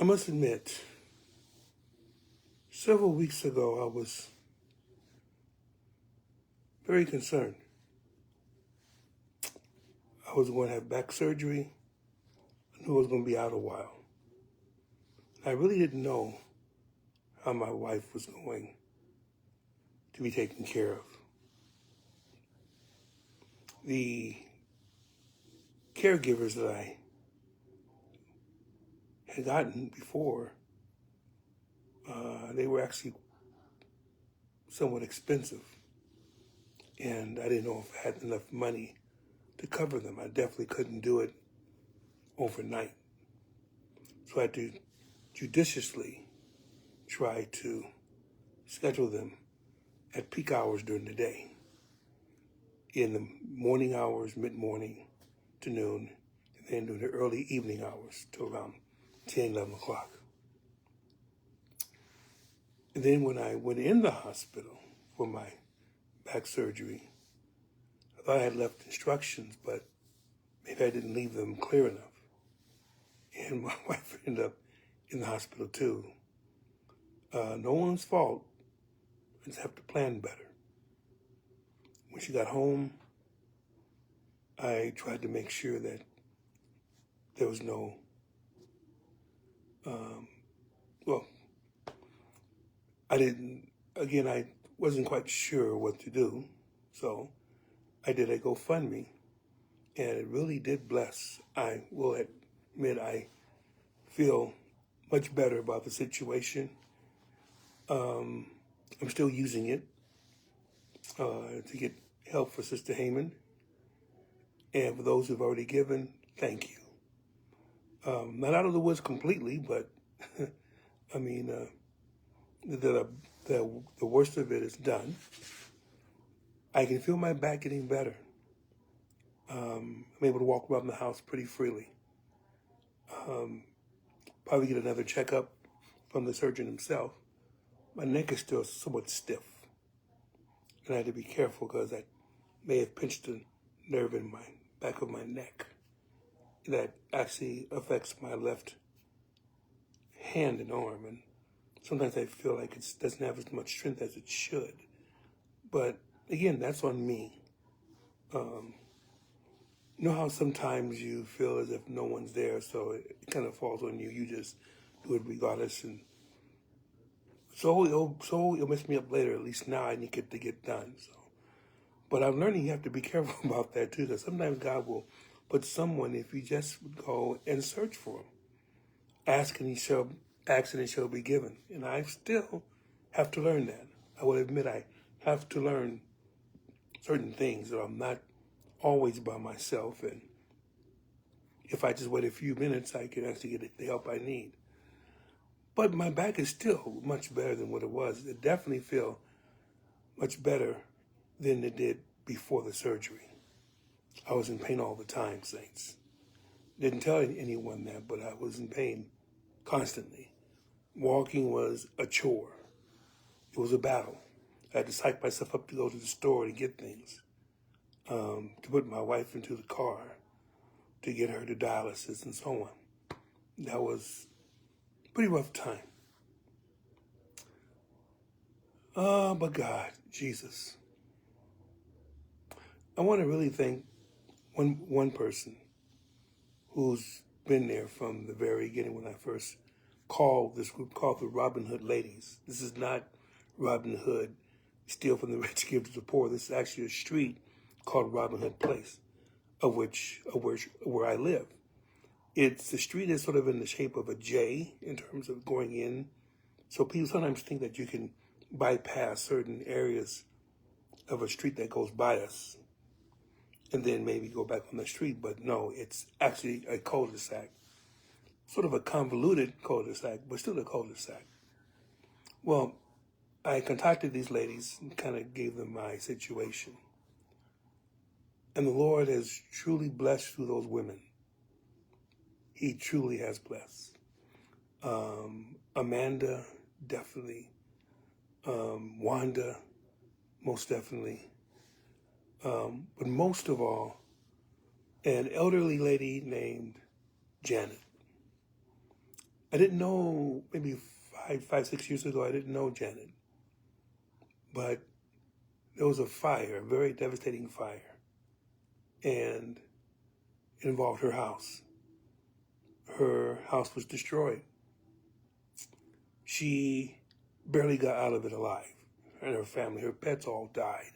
I must admit, several weeks ago, I was very concerned. I was going to have back surgery. I knew I was going to be out a while. I really didn't know how my wife was going to be taken care of. The caregivers that I had gotten before, they were actually somewhat expensive. And I didn't know if I had enough money to cover them. I definitely couldn't do it overnight. So I had to judiciously try to schedule them at peak hours during the day, in the morning hours, mid-morning to noon, and then during the early evening hours till around 10, 11 o'clock. And then when I went in the hospital for my back surgery, I thought I had left instructions, but maybe I didn't leave them clear enough. And my wife ended up in the hospital too. No one's fault. I just have to plan better. When she got home, I tried to make sure that there was no, well, I wasn't quite sure what to do. So I did a GoFundMe, and it really did bless. I will admit I feel much better about the situation. I'm still using it to get help for Sister Heyman. And for those who've already given, thank you. Not out of the woods completely, but I mean, the worst of it is done. I can feel my back getting better. I'm able to walk around the house pretty freely. Probably get another checkup from the surgeon himself. My neck is still somewhat stiff, and I had to be careful because I may have pinched a nerve in my back of my neck that actually affects my left hand and arm, and sometimes I feel like it doesn't have as much strength as it should. But again, that's on me. You know how sometimes you feel as if no one's there, so it kind of falls on you. You just do it regardless, and so it'll mess me up later. At least now I need it to get done. So, but I'm learning you have to be careful about that too, because sometimes God will put someone if you just go and search for him. Ask and it shall be given. And I still have to learn that. I will admit I have to learn certain things, that I'm not always by myself. And if I just wait a few minutes, I can actually get the help I need. But my back is still much better than what it was. It definitely feels much better than it did before the surgery. I was in pain all the time, saints. Didn't tell anyone that, but I was in pain constantly. Walking was a chore. It was a battle. I had to psych myself up to go to the store to get things, to put my wife into the car, to get her to dialysis and so on. That was a pretty rough time. But God, Jesus. I want to really thank one person who's been there from the very beginning when I first called this group called the Robin Hood Ladies. This is not Robin Hood, steal from the rich, give to the poor. This is actually a street called Robin Hood Place, where I live. The street is sort of in the shape of a J in terms of going in. So people sometimes think that you can bypass certain areas of a street that goes by us and then maybe go back on the street. But no, it's actually a cul-de-sac. Sort of a convoluted cul-de-sac, but still a cul-de-sac. Well, I contacted these ladies and kind of gave them my situation. And the Lord has truly blessed through those women. He truly has blessed. Amanda, definitely. Wanda, most definitely. But most of all, an elderly lady named Janet. I didn't know, maybe 6 years ago, I didn't know Janet, but there was a fire, a very devastating fire, and it involved her house. Her house was destroyed. She barely got out of it alive, and her family, her pets all died.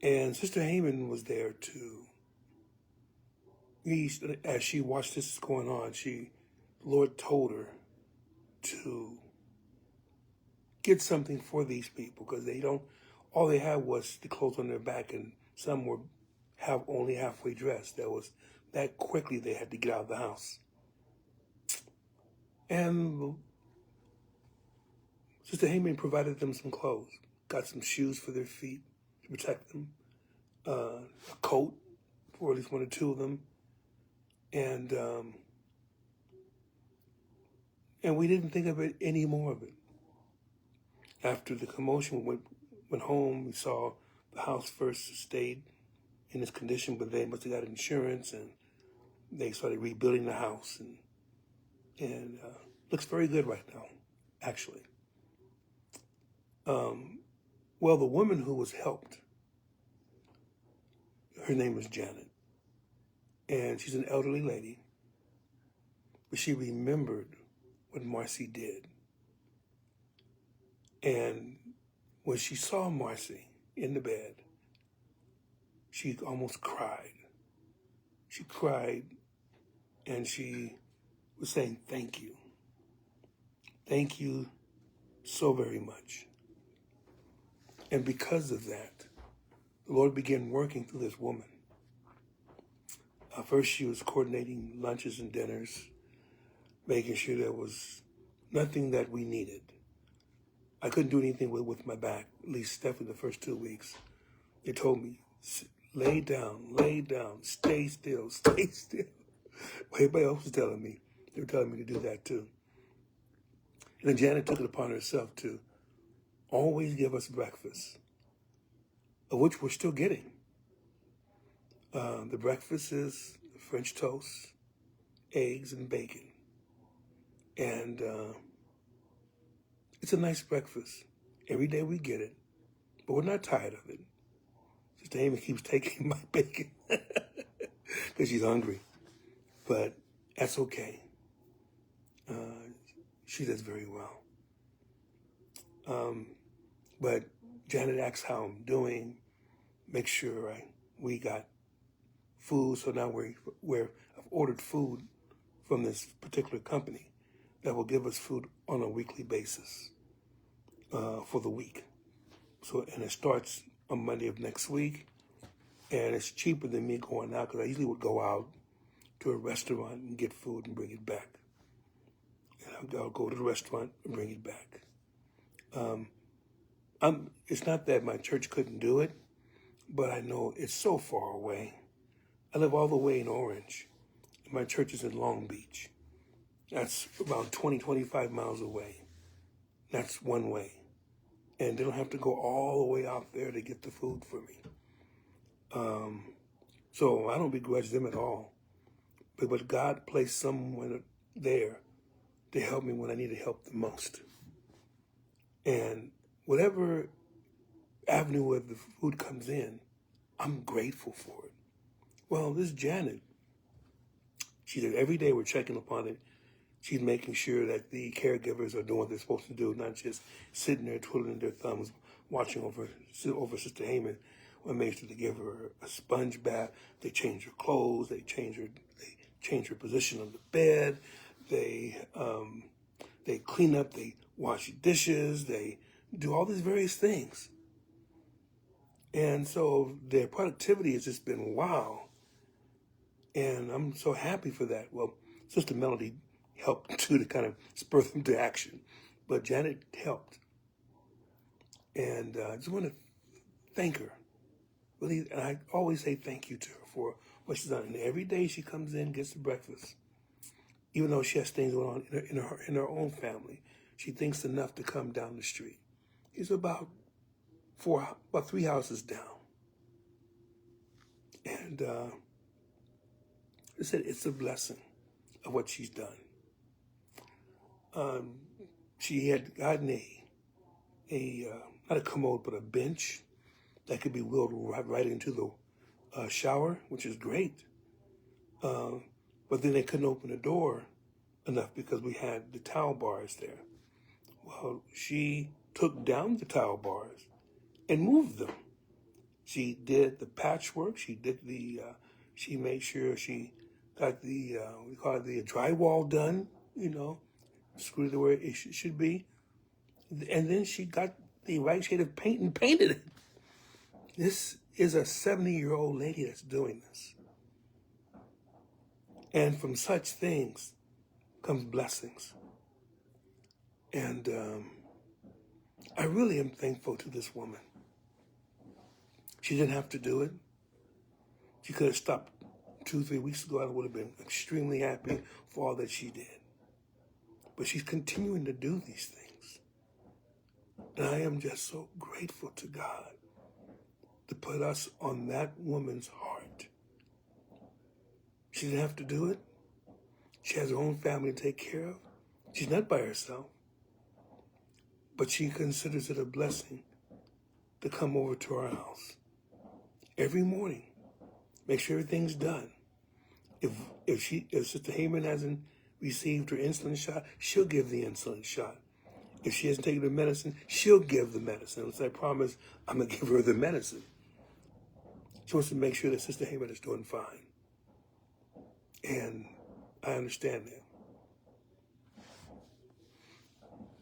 And Sister Heyman was there too. As she watched this going on, the Lord told her to get something for these people, because all they had was the clothes on their back, and some were only halfway dressed. That quickly they had to get out of the house. And Sister Heyman provided them some clothes, got some shoes for their feet to protect them, a coat for at least one or two of them, and we didn't think of it any more of it. After the commotion, we went home. We saw the house first stayed in this condition, but they must have got insurance, and they started rebuilding the house, and looks very good right now, actually. Well, the woman who was helped, her name was Janet, and she's an elderly lady, but she remembered what Marcy did. And when she saw Marcy in the bed, she almost cried. She cried, and she was saying, "Thank you. Thank you so very much." And because of that, the Lord began working through this woman. First, she was coordinating lunches and dinners, making sure there was nothing that we needed. I couldn't do anything with my back, at least definitely the first 2 weeks. They told me, lay down, stay still, stay still. Everybody else was telling me. They were telling me to do that too. And then Janet took it upon herself to always give us breakfast, of which we're still getting. The breakfast is French toast, eggs, and bacon. And it's a nice breakfast. Every day we get it, but we're not tired of it. Sister Amy keeps taking my bacon because she's hungry, but that's okay. She does very well. But Janet asks how I'm doing, make sure we got food. So now I've ordered food from this particular company that will give us food on a weekly basis for the week. So, and it starts on Monday of next week, and it's cheaper than me going out, because I usually would go out to a restaurant and get food and bring it back. And I'll go to the restaurant and bring it back. It's not that my church couldn't do it, but I know it's so far away. I live all the way in Orange, and my church is in Long Beach. That's about 25 miles away. That's one way. And they don't have to go all the way out there to get the food for me. So I don't begrudge them at all. But God placed someone there to help me when I needed help the most. And whatever avenue where the food comes in, I'm grateful for it. Well, this Janet, she said every day we're checking upon it. She's making sure that the caregivers are doing what they're supposed to do, not just sitting there twiddling their thumbs, watching over Sister Heyman. We made sure to give her a sponge bath. They change her clothes. They change her position on the bed. They clean up. They wash dishes. They do all these various things. And so their productivity has just been wow. And I'm so happy for that. Well, Sister Melody helped too, to kind of spur them to action. But Janet helped. And I just want to thank her. Really, and I always say thank you to her for what she's done. And every day she comes in, gets the breakfast. Even though she has things going on in her own family, she thinks enough to come down the street. It's about 3 houses down. And I said it's a blessing of what she's done. Um, she had gotten not a commode, but a bench that could be wheeled right into the shower, which is great. But then they couldn't open the door enough because we had the towel bars there. Well, she took down the towel bars and moved them. She did the patchwork. She did she made sure she got we call it the drywall done, screwed it where it should be. And then she got the right shade of paint and painted it. This is a 70-year-old lady that's doing this. And from such things comes blessings. And I really am thankful to this woman. She didn't have to do it. She could have stopped 2-3 weeks ago. I would have been extremely happy for all that she did. But she's continuing to do these things. And I am just so grateful to God to put us on that woman's heart. She didn't have to do it. She has her own family to take care of. She's not by herself. But she considers it a blessing to come over to our house every morning, make sure everything's done. If Sister Heyman hasn't received her insulin shot, she'll give the insulin shot. If she hasn't taken the medicine, she'll give the medicine. So I promise I'm going to give her the medicine. She wants to make sure that Sister Heyman is doing fine. And I understand that.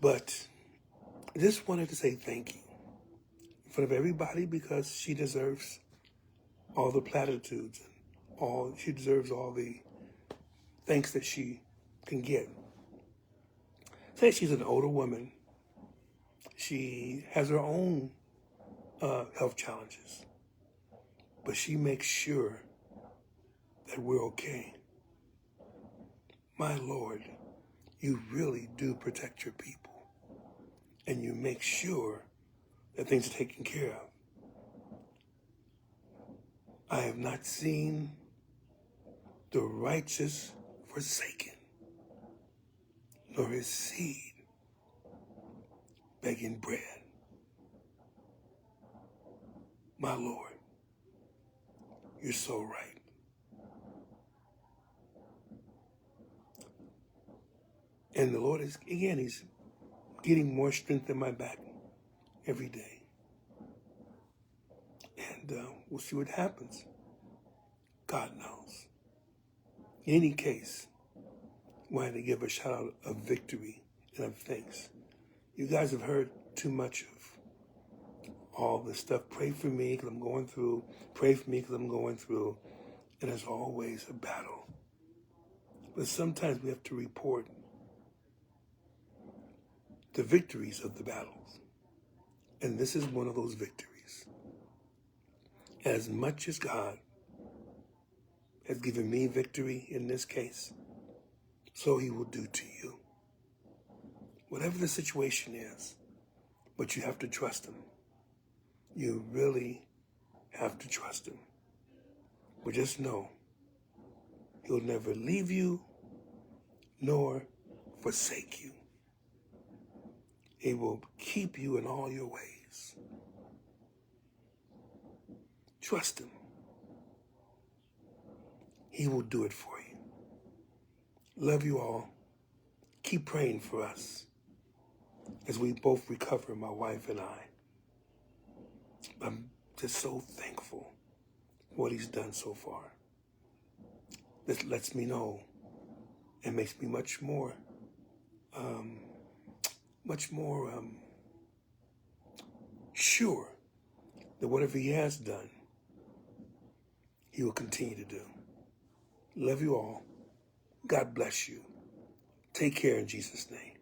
But I just wanted to say thank you in front of everybody because she deserves all the platitudes and she deserves all the thanks that she can get. Say she's an older woman. She has her own health challenges, but she makes sure that we're okay. My Lord, you really do protect your people, and you make sure that things are taken care of. I have not seen the righteous forsaken, nor his seed begging bread. My Lord, you're so right. And the Lord is, again, he's getting more strength in my back every day. And we'll see what happens. God knows. In any case, I wanted to give a shout out of victory and of thanks. You guys have heard too much of all this stuff. Pray for me because I'm going through. Pray for me because I'm going through. And it's always a battle. But sometimes we have to report the victories of the battles. And this is one of those victories. As much as God has given me victory in this case, so he will do to you. Whatever the situation is, but you have to trust him. You really have to trust him. But just know, he'll never leave you nor forsake you. He will keep you in all your ways. Trust him. He will do it for you. Love you all. Keep praying for us as we both recover, my wife and I. I'm just so thankful for what he's done so far. This lets me know and makes me much more sure that whatever he has done, he will continue to do. Love you all. God bless you. Take care in Jesus' name.